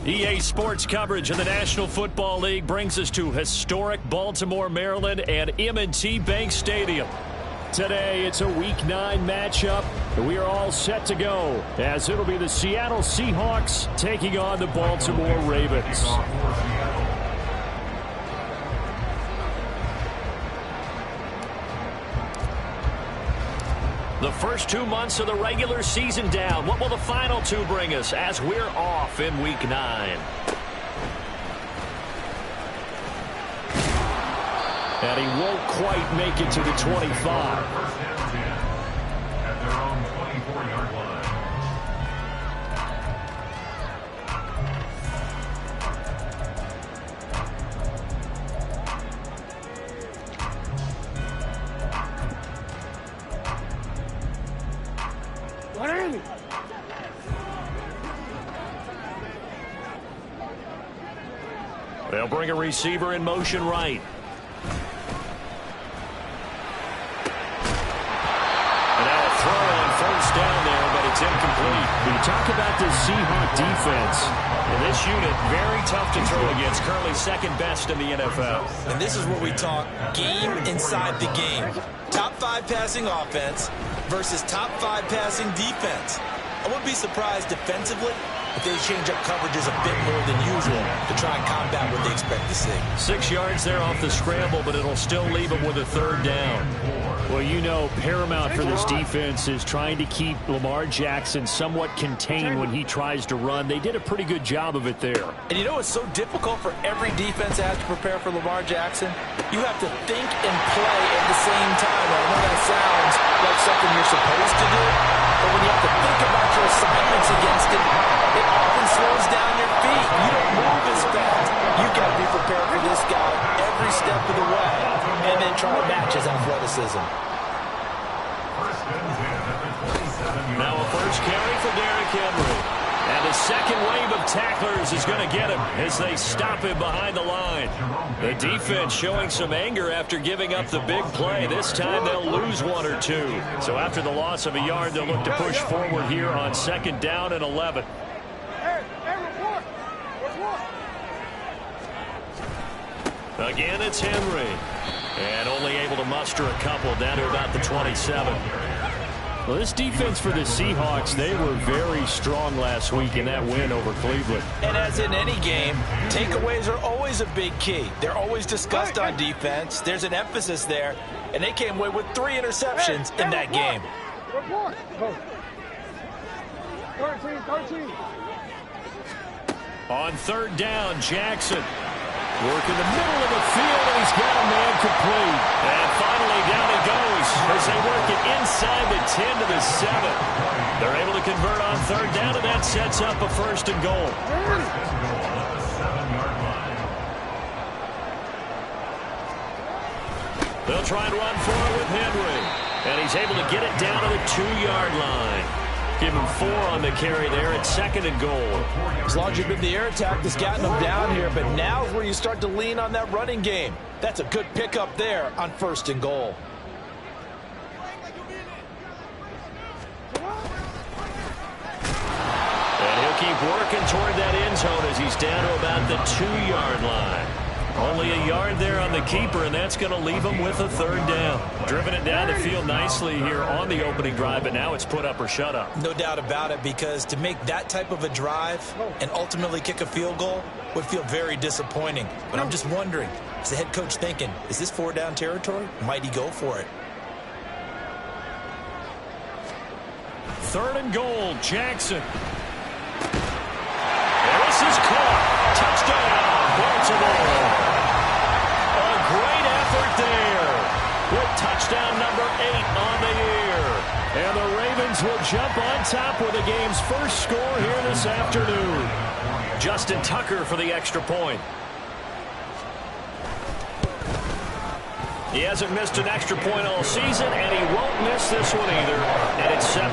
EA Sports coverage of the National Football League brings us to historic Baltimore, Maryland and M&T Bank Stadium. Today, it's a Week 9 matchup, and we are all set to go, as it'll be the Seattle Seahawks taking on the Baltimore Ravens. The first 2 months of the regular season down. What will the final 2 bring us as we're off in Week 9? And he won't quite make it to the 25. At their own 24-yard line. They'll bring a receiver in motion right. And now a throw on first down there, but it's incomplete. When you talk about this Seahawk defense, in this unit, very tough to throw against. Currently second best in the NFL. And this is where we talk game inside the game. Top 5 passing offense versus top 5 passing defense. I wouldn't be surprised defensively if they change up coverages a bit more than usual to try and combat what they expect to see. 6 yards there off the scramble, but it'll still leave them with a third down. Well, you know, paramount for this defense is trying to keep Lamar Jackson somewhat contained when he tries to run. They did a pretty good job of it there. And you know it's so difficult for every defense that has to prepare for Lamar Jackson? You have to think and play at the same time. I know that sounds like something you're supposed to do, but when you have to think about your assignments against it, it often slows down your feet. You don't move as fast. You've got to be prepared for this guy every step of the way and then try to match his athleticism. Now a first carry for Derrick Henry. And the second wave of tacklers is going to get him as they stop him behind the line. The defense showing some anger after giving up the big play. This time they'll lose 1 or 2. So after the loss of a yard, they'll look to push forward here on 2nd down and 11. Again, it's Henry. And only able to muster a couple down to about the 27. Well, this defense for the Seahawks, they were very strong last week in that win over Cleveland. And as in any game, takeaways are always a big key. They're always discussed on defense. There's an emphasis there, and they came away with 3 interceptions in that game. 13. On 3rd down, Jackson. Work in the middle of the field, and he's got a man complete. And finally, down he goes as they work it inside the 10 to the 7. They're able to convert on 3rd down, and that sets up a 1st and goal. They'll try and run for it with Henry. And he's able to get it down to the 2-yard line. Give him 4 on the carry there at 2nd and goal. As long as you've been the air attack that's gotten them down here, but now's where you start to lean on that running game. That's a good pickup there on 1st and goal. And he'll keep working toward that end zone as he's down to about the 2-yard line. Only a yard there on the keeper, and that's going to leave him with a 3rd down. Driven it down the field nicely here on the opening drive, but now it's put up or shut up. No doubt about it, because to make that type of a drive and ultimately kick a field goal would feel very disappointing. But I'm just wondering, is the head coach thinking, is this 4-down territory? Might he go for it? 3rd and goal, Jackson. And this is caught. Touchdown, Baltimore. A great effort there with touchdown number 8 on the year. And the Ravens will jump on top with the game's first score here this afternoon. Justin Tucker for the extra point. He hasn't missed an extra point all season, and he won't miss this one either. And it's 7-0.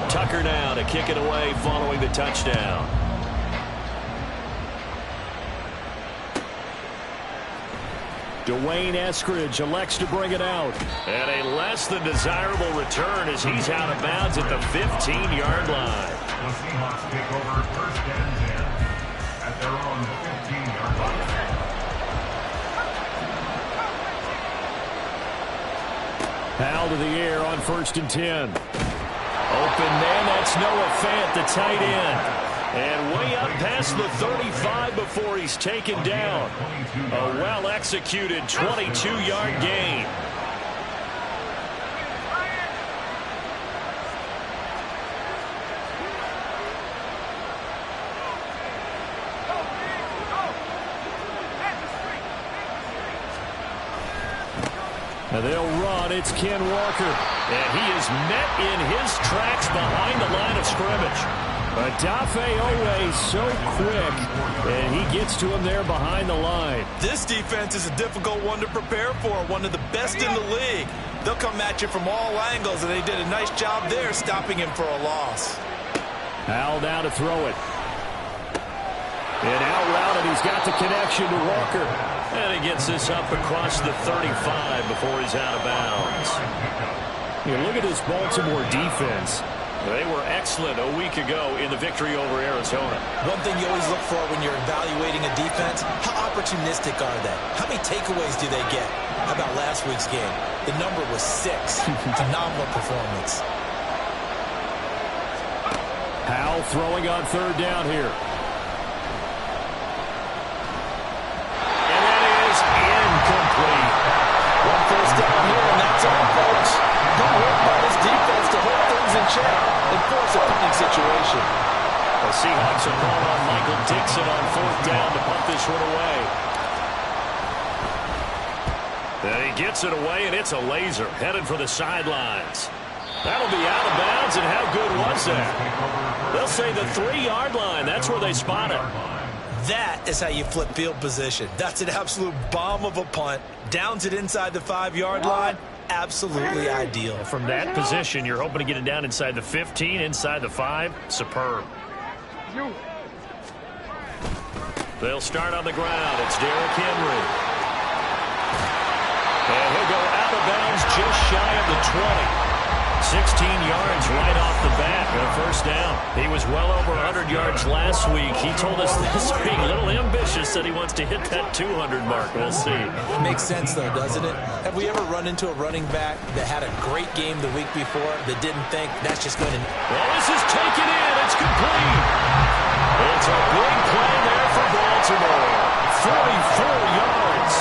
Tucker now to kick it away following the touchdown. Dwayne Eskridge elects to bring it out. And a less than desirable return as he's out of bounds at the 15-yard line. The Seahawks take over first and 10 at their own 15-yard line. Powell to the air on 1st and 10. Open man, that's Noah Fant, the tight end. And way up past the 35 before he's taken down. A well-executed 22-yard gain. Now they'll run. It's Ken Walker. And he is met in his tracks behind the line of scrimmage. Adafe Owe so quick, and he gets to him there behind the line. This defense is a difficult one to prepare for, one of the best in the league. They'll come at you from all angles, and they did a nice job there stopping him for a loss. Powell now to throw it. And out route, and he's got the connection to Walker. And he gets this up across the 35 before he's out of bounds. You look at this Baltimore defense. They were excellent a week ago in the victory over Arizona. One thing you always look for when you're evaluating a defense, how opportunistic are they? How many takeaways do they get? How about last week's game? The number was 6. Phenomenal performance. Powell throwing on 3rd down here. And that is incomplete. One first down here, and that's all, folks. Good work by this defense to hold things in check and force a punting situation. The Seahawks are calling on Michael Dixon on 4th down to punt this one away. Then he gets it away, and it's a laser headed for the sidelines. That'll be out of bounds, and how good was that? They'll say the 3-yard line. That's where they spot it. That is how you flip field position. That's an absolute bomb of a punt. Downs it inside the 5-yard line. Absolutely ideal. From that position, you're hoping to get it down inside the 15, inside the 5. Superb. They'll start on the ground. It's Derrick Henry. And he'll go out of bounds just shy of the 20. 16 yards right off the bat on 1st down. He was well over 100 yards last week. He told us this week, a little ambitious, that he wants to hit that 200 mark. We'll see. Makes sense, though, doesn't it? Have we ever run into a running back that had a great game the week before that didn't think that's just going to... Well, this is taken in. It's complete. It's a big play there for Baltimore. 44 yards.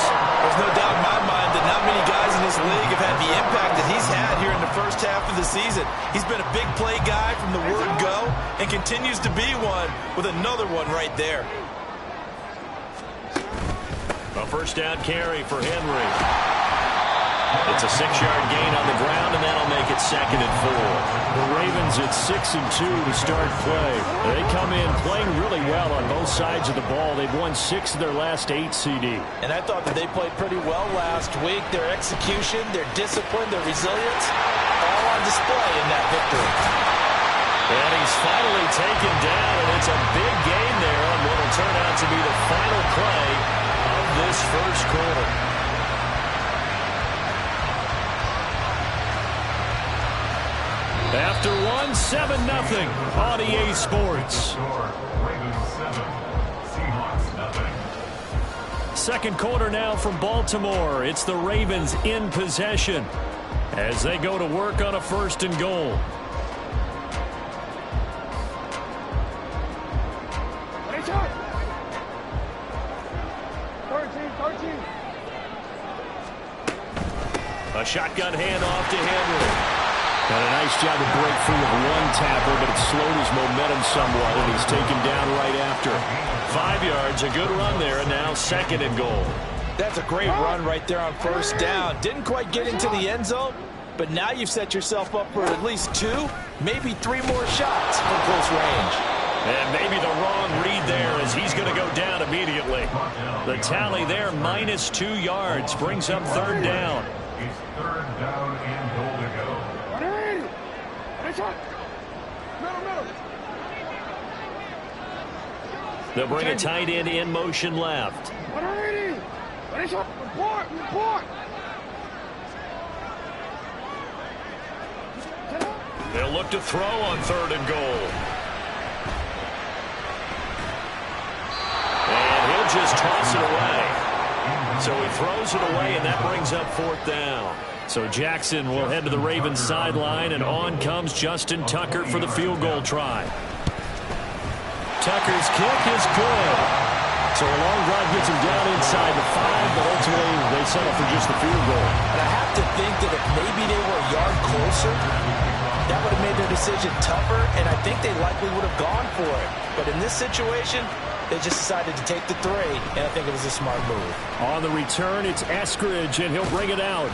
There's no doubt in my mind that not many guys in this league have had the impact that he's had here in the first half of the season. He's been a big play guy from the word go and continues to be one with another one right there. A 1st down carry for Henry. It's a 6-yard gain on the ground, and that'll make it 2nd and 4. The Ravens at 6-2 to start play. They come in playing really well on both sides of the ball. They've won 6 of their last 8 CD. And I thought that they played pretty well last week. Their execution, their discipline, their resilience, all on display in that victory. And he's finally taken down, and it's a big gain there on what will turn out to be the final play of this first quarter. After 1, 7-0 on EA Sports. Ravens 7, Seahawks 0. Second quarter now from Baltimore. It's the Ravens in possession as they go to work on a 1st and goal. A shotgun handoff to Henry. Got a nice job to break free of one tackle, but it slowed his momentum somewhat, and he's taken down right after. 5 yards, a good run there, and now 2nd and goal. That's a great run right there on 1st down. Didn't quite get into the end zone, but now you've set yourself up for at least 2, maybe 3 more shots from close range. And maybe the wrong read there as he's going to go down immediately. The tally there, -2 yards, brings up third down. It's third down and goal to go. They'll bring a tight end in motion left. They'll look to throw on third and goal. And he'll just toss it away. So he throws it away, and that brings up fourth down. So Jackson will head to the Ravens sideline, and on comes Justin Tucker for the field goal try. Tucker's kick is good. So a long drive gets him down inside the 5, but ultimately they settle for just the field goal. And I have to think that if maybe they were a yard closer, that would have made their decision tougher, and I think they likely would have gone for it. But in this situation, they just decided to take the 3, and I think it was a smart move. On the return, it's Eskridge, and he'll bring it out.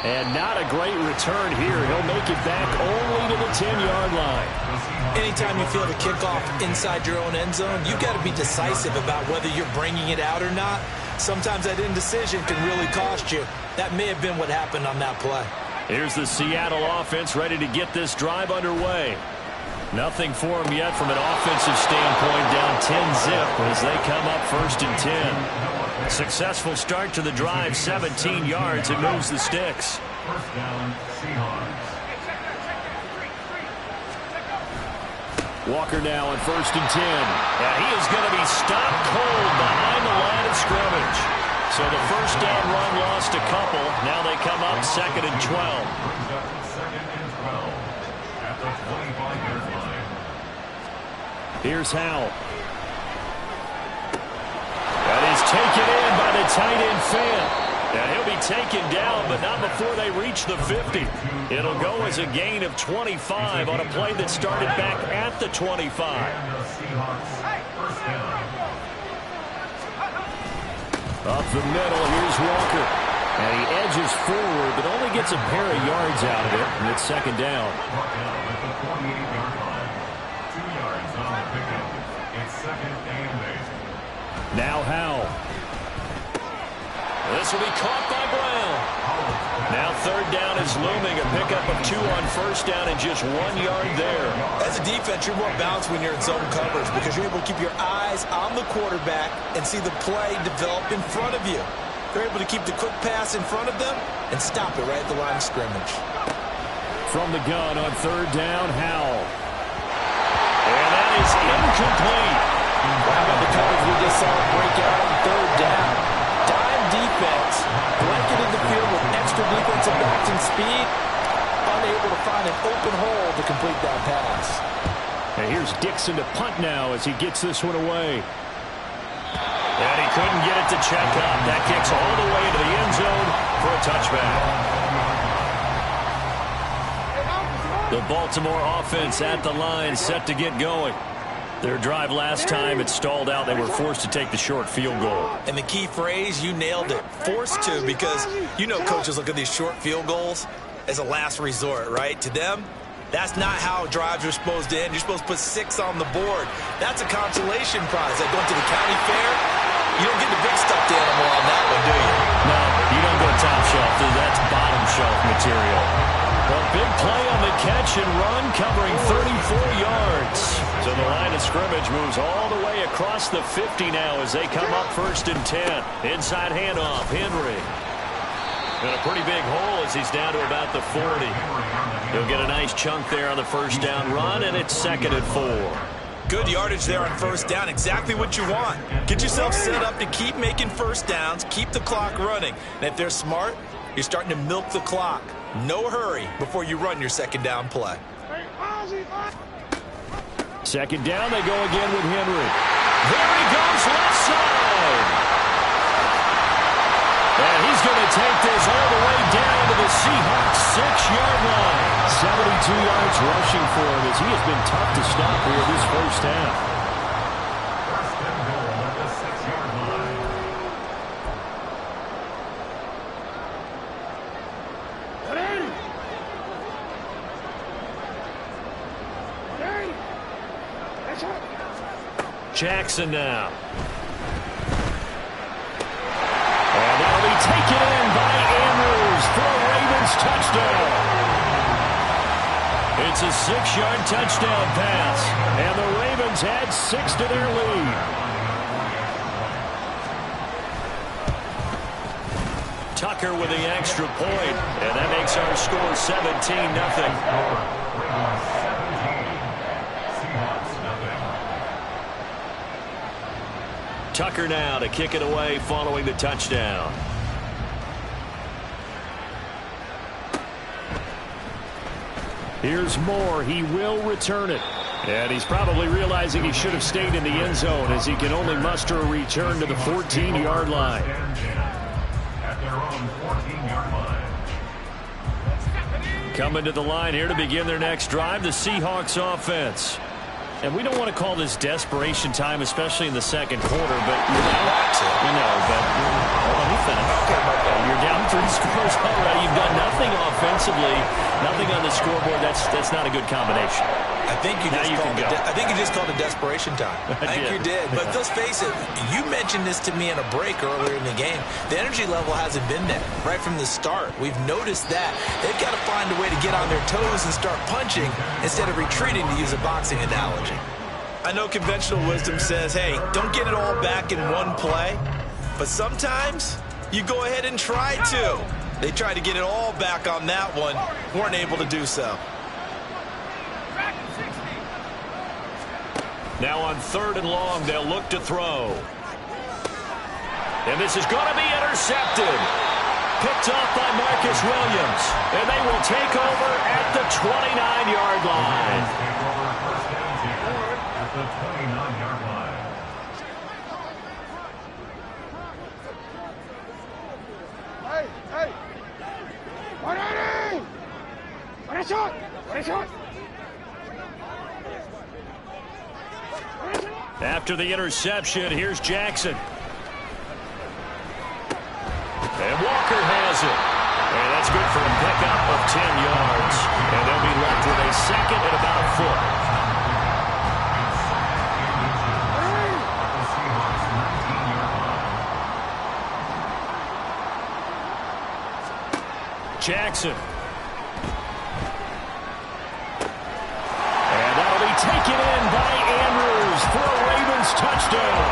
And not a great return here. He'll make it back only to the 10-yard line. Anytime you feel the kickoff inside your own end zone, you've got to be decisive about whether you're bringing it out or not. Sometimes that indecision can really cost you. That may have been what happened on that play. Here's the Seattle offense ready to get this drive underway. Nothing for them yet from an offensive standpoint, down 10-zip as they come up first and 10. Successful start to the drive, 17 yards. It moves the sticks. First down, Seahawks. Walker now on first and 10. And he is going to be stopped cold behind the line of scrimmage. So the first down run lost a couple. Now they come up second and 12. Brings up second and 12 at the 25-yard line. Here's Howell. That is taken in by the tight end Fant. And he'll be taken down, but not before they reach the 50. It'll go as a gain of 25 on a play that started back at the 25. And the Seahawks first down. Up the middle, here's Walker. And he edges forward, but only gets a pair of yards out of it. And it's second down. Brought down at the 48-yard line. 2 yards on the pickup. It's second and 8. Now Howell. This will be caught by Brown. Now third down is looming. A pickup of 2 on first down and just 1 yard there. As a defense, you're more balanced when you're in zone coverage because you're able to keep your eyes on the quarterback and see the play develop in front of you. They're able to keep the quick pass in front of them and stop it right at the line of scrimmage. From the gun on third down, Howell. And that is incomplete. How about the coverage we just saw break out on third down? Dime defense, blanketed the field with extra defensive backs and speed, unable to find an open hole to complete that pass. And here's Dixon to punt now as he gets this one away. And he couldn't get it to check up. That kicks all the way into the end zone for a touchback. The Baltimore offense at the line, set to get going. Their drive last time, it stalled out. They were forced to take the short field goal. And the key phrase, you nailed it. Forced to, because you know coaches look at these short field goals as a last resort, right? To them, that's not how drives are supposed to end. You're supposed to put 6 on the board. That's a consolation prize. Like going to the county fair, you don't get the big stuffed animal on that one, do you? No, you don't go top shelf. That's bottom shelf material. A big play on the catch and run, covering 34 yards. So the line of scrimmage moves all the way across the 50 now as they come up first and 10. Inside handoff, Henry. And a pretty big hole as he's down to about the 40. He'll get a nice chunk there on the first down run, and it's second and 4. Good yardage there on first down, exactly what you want. Get yourself set up to keep making first downs, keep the clock running. And if they're smart, you're starting to milk the clock. No hurry before you run your second down play. Second down, they go again with Henry. There he goes, left side. And he's going to take this all the way down to the Seahawks 6-yard line. 72 yards rushing for him as he has been tough to stop here this first half. First and goal at the 6-yard line. Jackson now. And that'll be taken in by Andrews for a Ravens touchdown. It's a 6-yard touchdown pass, and the Ravens add 6 to their lead. Tucker with the extra point, and that makes our score 17-0. Tucker now to kick it away following the touchdown. Here's Moore. He will return it. And he's probably realizing he should have stayed in the end zone as he can only muster a return to the 14-yard line. At their own 14-yard line. Coming to the line here to begin their next drive, the Seahawks offense. And we don't want to call this desperation time, especially in the second quarter, but you're down 3 scores already. You've done nothing offensively, nothing on the scoreboard. That's not a good combination. I think you just called it desperation time. I think you did. But let's face it, you mentioned this to me in a break earlier in the game. The energy level hasn't been there right from the start. We've noticed that. They've got to find a way to get on their toes and start punching instead of retreating, to use a boxing analogy. I know conventional wisdom says, hey, don't get it all back in one play. But sometimes you go ahead and try to. They tried to get it all back on that one. Weren't able to do so. Now on 3rd and long, they'll look to throw. And this is going to be intercepted. Picked off by Marcus Williams. And they will take over at the 29-yard line. Take over first down here at the 29-yard line. Hey! 180! What a shot! After the interception, here's Jackson. And Walker has it. And that's good for a pickup of 10 yards. And they'll be left with a second and about a foot. Jackson. And that'll be taken in by Andrews for a Ravens touchdown.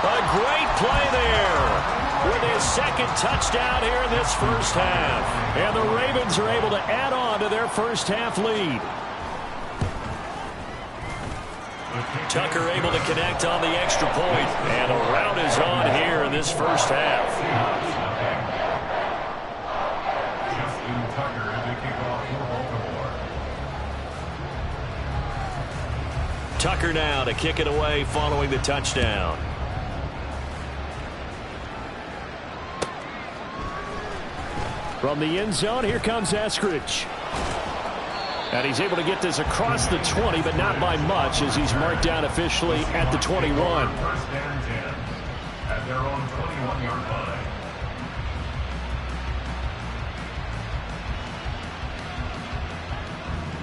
A great play there with his second touchdown here in this first half. And the Ravens are able to add on to their first half lead. Tucker able to connect on the extra point. And a rout is on here in this first half. Tucker as they kick off for Baltimore. Tucker now to kick it away following the touchdown. From the end zone, here comes Eskridge. And he's able to get this across the 20, but not by much, as he's marked down officially at the 21. First down 10 at their own 21-yard line.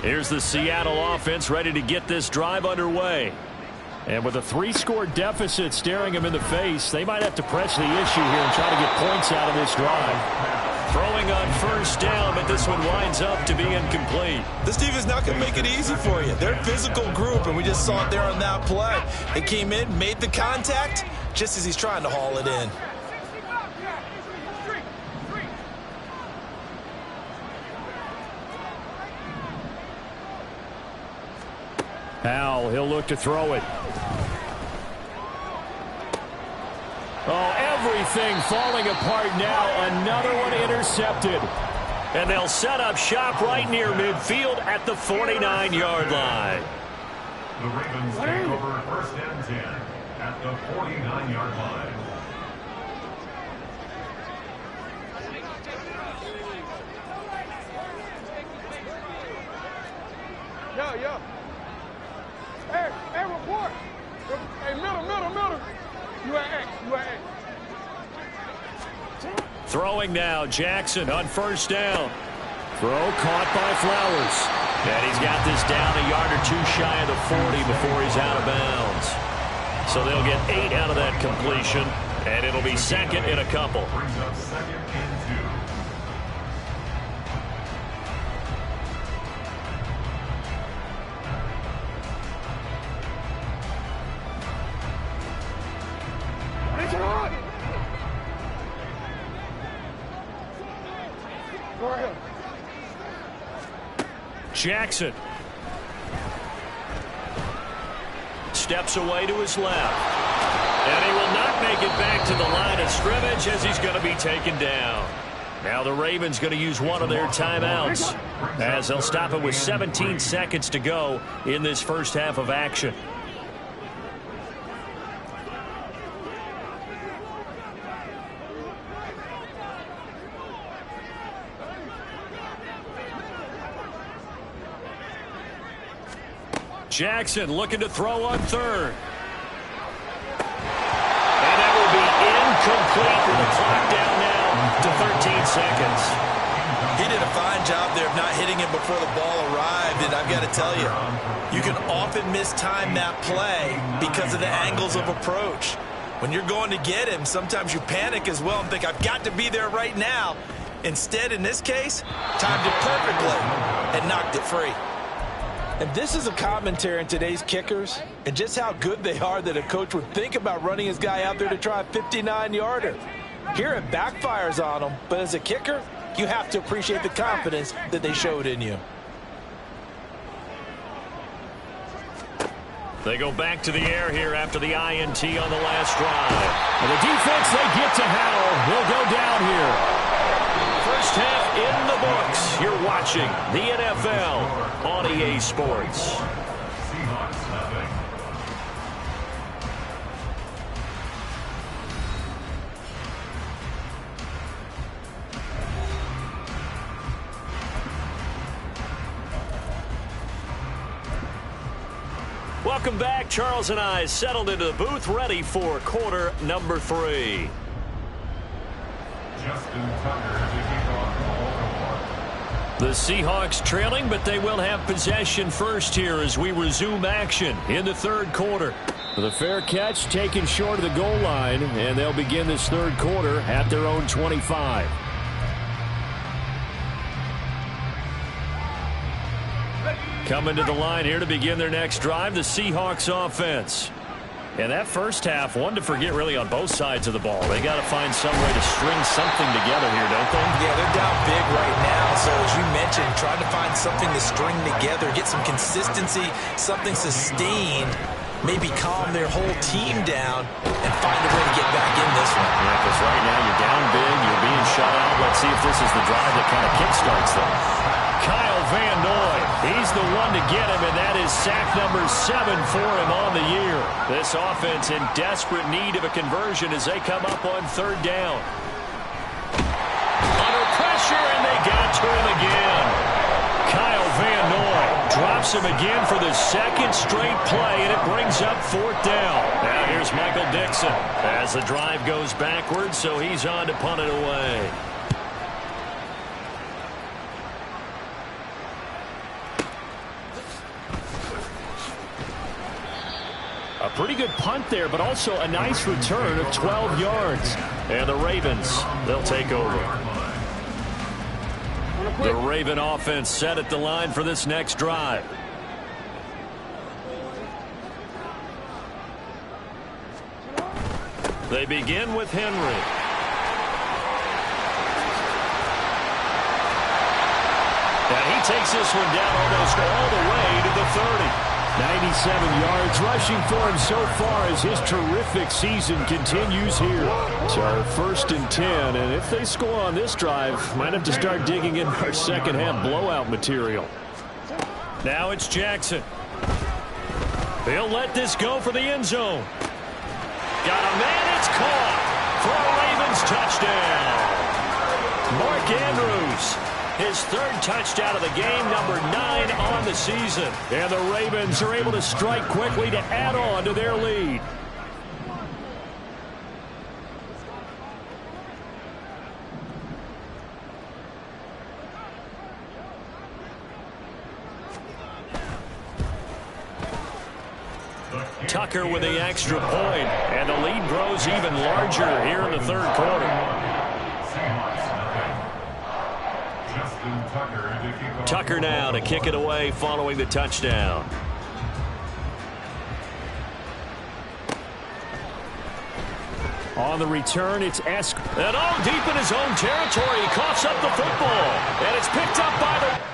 Here's the Seattle offense ready to get this drive underway. And with a 3-score deficit staring them in the face, they might have to press the issue here and try to get points out of this drive. Throwing on first down, but this one winds up to be incomplete. This defense not going to make it easy for you. They're a physical group, and we just saw it there on that play. It came in, made the contact, just as he's trying to haul it in. Powell, he'll look to throw it. Oh, everything falling apart now. Another one intercepted. And they'll set up shop right near midfield at the 49-yard line. The Ravens take over first and 10 at the 49-yard line. Yo. Hey, report. Hey, middle. You at X. Throwing now, Jackson on first down. Throw caught by Flowers. And he's got this down a yard or two shy of the 40 before he's out of bounds. So they'll get 8 out of that completion, and it'll be second and a couple. Brings up second and 2. Go ahead. Jackson steps away to his left. And he will not make it back to the line of scrimmage as he's going to be taken down. Now the Ravens going to use one of their timeouts as they'll stop it with 17 seconds to go in this first half of action. Jackson looking to throw on third. And that will be incomplete with the clock down now to 13 seconds. He did a fine job there of not hitting him before the ball arrived, and I've got to tell you, you can often mistime that play because of the angles of approach. When you're going to get him, sometimes you panic as well and think, I've got to be there right now. Instead, in this case, timed it perfectly and knocked it free. And this is a commentary on today's kickers and just how good they are that a coach would think about running his guy out there to try a 59-yarder. Here it backfires on him, but as a kicker, you have to appreciate the confidence that they showed in you. They go back to the air here after the INT on the last drive. And the defense, they get to Howell. He'll go down here. First half in the books. You're watching the NFL on EA Sports. Seahawks nothing. Welcome back. Charles and I settled into the booth, ready for quarter number 3. Justin Tucker to kick off Baltimore. The Seahawks trailing, but they will have possession first here as we resume action in the third quarter. The fair catch taken short of the goal line, and they'll begin this third quarter at their own 25. Coming to the line here to begin their next drive, the Seahawks offense. And that first half, one to forget really on both sides of the ball. They got to find some way to string something together here, don't they? Yeah, they're down big right now. So as you mentioned, trying to find something to string together, get some consistency, something sustained, maybe calm their whole team down and find a way to get back in this one. Yeah, because right now you're down big, you're being shut out. Let's see if this is the drive that kind of kickstarts them. Kyle Van Noy, he's the one to get him, and that is sack number 7 for him on the year. This offense in desperate need of a conversion as they come up on third down. Under pressure, and they got to him again. Kyle Van Noy drops him again for the second straight play, and it brings up fourth down. Now here's Michael Dixon as the drive goes backwards, so he's on to punt it away. A pretty good punt there, but also a nice return of 12 yards. And the Ravens, they'll take over. The Raven offense set at the line for this next drive. They begin with Henry. And he takes this one down almost all the way to the 30. 97 yards rushing for him so far as his terrific season continues here. So first and 10, and if they score on this drive, might have to start digging in our second half blowout material. Now it's Jackson. They'll let this go for the end zone. Got a man, it's caught for a Ravens touchdown. Mark Andrews. His third touchdown of the game, number 9 on the season. And the Ravens are able to strike quickly to add on to their lead. Tucker with the extra point, and the lead grows even larger here in the third quarter. Tucker now to kick it away following the touchdown. On the return, it's Esk. And all deep in his own territory, he coughs up the football. And it's picked up by the...